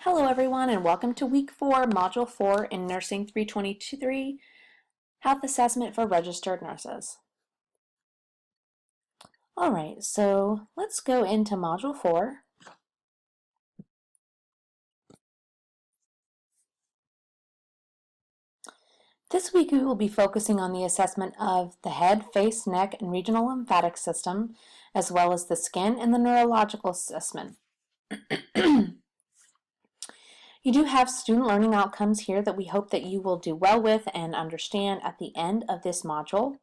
Hello everyone and welcome to week 4, module 4 in Nursing 323, Health Assessment for Registered Nurses. Alright, so let's go into module 4. This week we will be focusing on the assessment of the head, face, neck, and regional lymphatic system, as well as the skin and the neurological assessment. You do have student learning outcomes here that we hope that you will do well with and understand at the end of this module.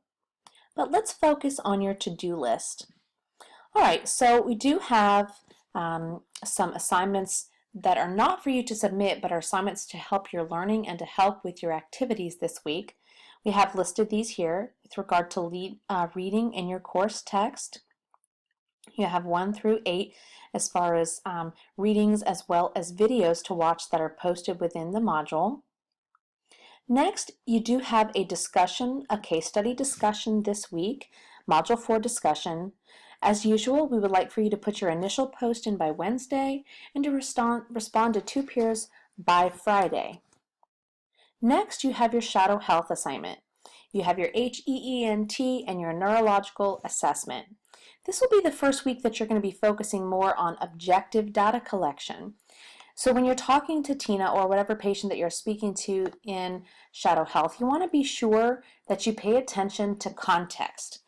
But let's focus on your to-do list. Alright, so we do have some assignments that are not for you to submit, but are assignments to help your learning and to help with your activities this week. We have listed these here with regard to reading in your course text. You have 1 through 8 as far as readings as well as videos to watch that are posted within the module. Next, you do have a discussion, a case study discussion this week, Module 4 discussion. As usual, we would like for you to put your initial post in by Wednesday and to respond to 2 peers by Friday. Next, you have your shadow health assignment. You have your HEENT and your neurological assessment. This will be the first week that you're going to be focusing more on objective data collection. So when you're talking to Tina or whatever patient that you're speaking to in shadow health, you want to be sure that you pay attention to context.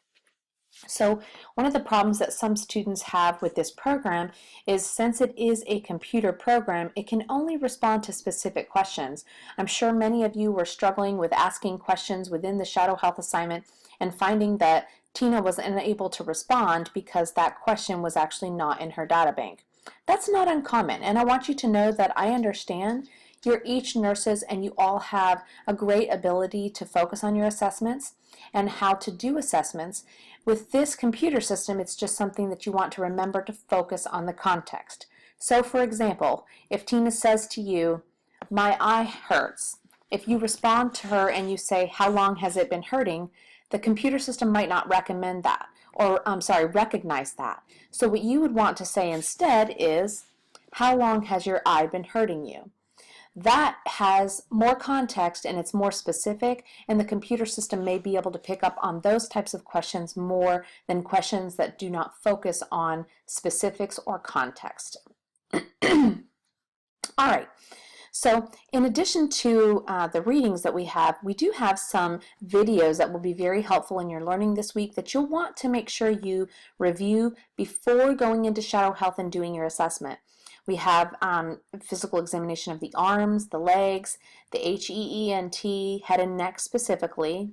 So one of the problems that some students have with this program is since it is a computer program, it can only respond to specific questions. I'm sure many of you were struggling with asking questions within the shadow health assignment and finding that Tina was unable to respond because that question was actually not in her data bank. That's not uncommon, and I want you to know that I understand. You're each nurses and you all have a great ability to focus on your assessments and how to do assessments. With this computer system, it's just something that you want to remember to focus on the context. So for example, if Tina says to you, "My eye hurts," if you respond to her and you say, "How long has it been hurting?" the computer system might not recommend that, or recognize that. So what you would want to say instead is, "How long has your eye been hurting you?" That has more context and it's more specific, and the computer system may be able to pick up on those types of questions more than questions that do not focus on specifics or context. All right. So in addition to the readings that we do have some videos that will be very helpful in your learning this week that you'll want to make sure you review before going into shadow health and doing your assessment. We have physical examination of the arms, the legs, the HEENT, head and neck specifically,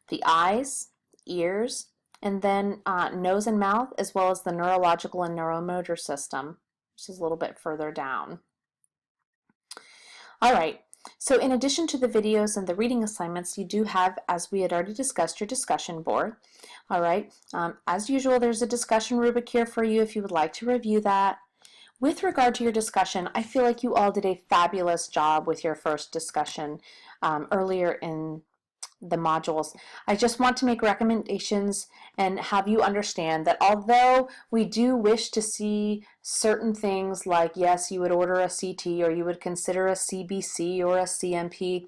the eyes, ears, and then nose and mouth, as well as the neurological and neuromotor system, which is a little bit further down. All right, so in addition to the videos and the reading assignments, you do have, as we had already discussed, your discussion board. All right, as usual, there's a discussion rubric here for you if you would like to review that. With regard to your discussion, I feel like you all did a fabulous job with your first discussion earlier in the modules. I just want to make recommendations and have you understand that although we do wish to see certain things like, yes, you would order a CT or you would consider a CBC or a CMP,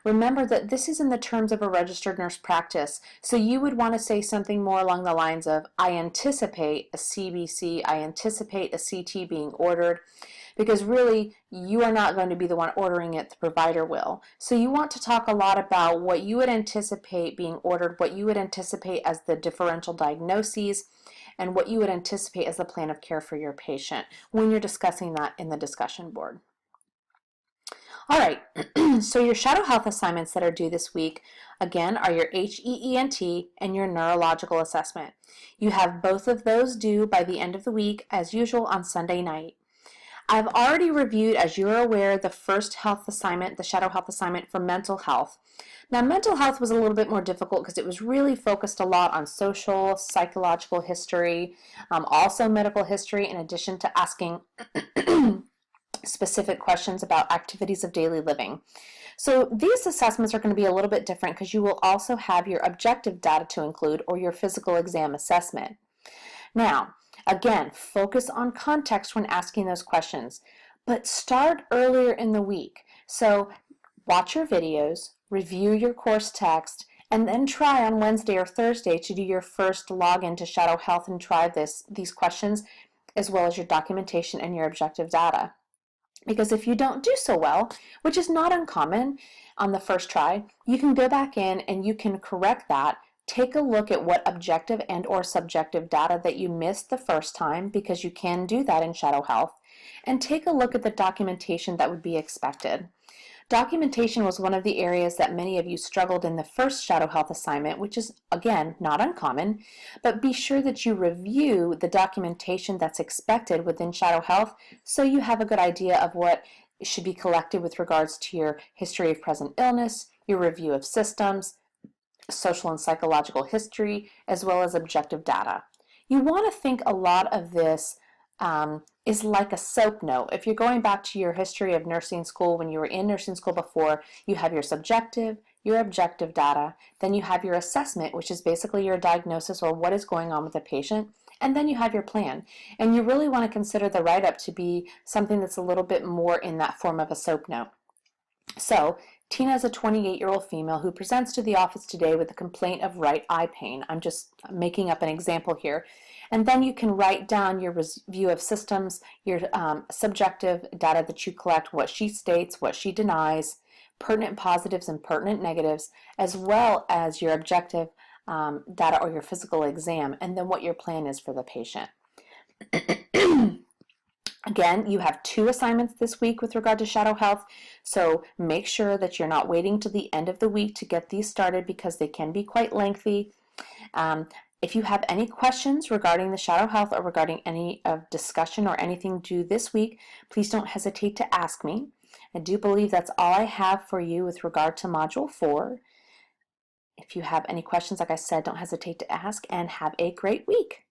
remember that this is in the terms of a registered nurse practice. So you would want to say something more along the lines of, I anticipate a CBC, I anticipate a CT being ordered, because really you are not going to be the one ordering it, the provider will. So you want to talk a lot about what you would anticipate being ordered, what you would anticipate as the differential diagnoses, and what you would anticipate as the plan of care for your patient when you're discussing that in the discussion board. All right, so your shadow health assignments that are due this week, again, are your HEENT and your neurological assessment. You have both of those due by the end of the week, as usual, on Sunday night. I've already reviewed, as you're aware, the first health assignment, the shadow health assignment for mental health. Now, mental health was a little bit more difficult because it was really focused a lot on social, psychological history, also medical history, in addition to asking specific questions about activities of daily living. So these assessments are going to be a little bit different because you will also have your objective data to include or your physical exam assessment. Now, again, focus on context when asking those questions. but start earlier in the week. So watch your videos, review your course text, and then try on Wednesday or Thursday to do your first login to Shadow Health and try these questions, as well as your documentation and your objective data. Because if you don't do so well, which is not uncommon on the first try, you can go back in and you can correct that. Take a look at what objective and or subjective data that you missed the first time, because you can do that in Shadow Health, and take a look at the documentation that would be expected. Documentation was one of the areas that many of you struggled in the first Shadow Health assignment, which is, again, not uncommon, but be sure that you review the documentation that's expected within Shadow Health so you have a good idea of what should be collected with regards to your history of present illness, your review of systems, social and psychological history, as well as objective data. You want to think a lot of this is like a SOAP note. If you're going back to your history of nursing school, when you were in nursing school before, you have your subjective, your objective data, then you have your assessment, which is basically your diagnosis or what is going on with the patient, and then you have your plan. And you really want to consider the write-up to be something that's a little bit more in that form of a SOAP note. So, Tina is a 28-year-old female who presents to the office today with a complaint of right eye pain. I'm just making up an example here. And then you can write down your review of systems, your subjective data that you collect, what she states, what she denies, pertinent positives and pertinent negatives, as well as your objective data or your physical exam, and then what your plan is for the patient. Again, you have 2 assignments this week with regard to Shadow Health, so make sure that you're not waiting to the end of the week to get these started because they can be quite lengthy. If you have any questions regarding the Shadow Health or regarding any discussion or anything due this week, please don't hesitate to ask me. I do believe that's all I have for you with regard to Module 4. If you have any questions, like I said, don't hesitate to ask, and have a great week.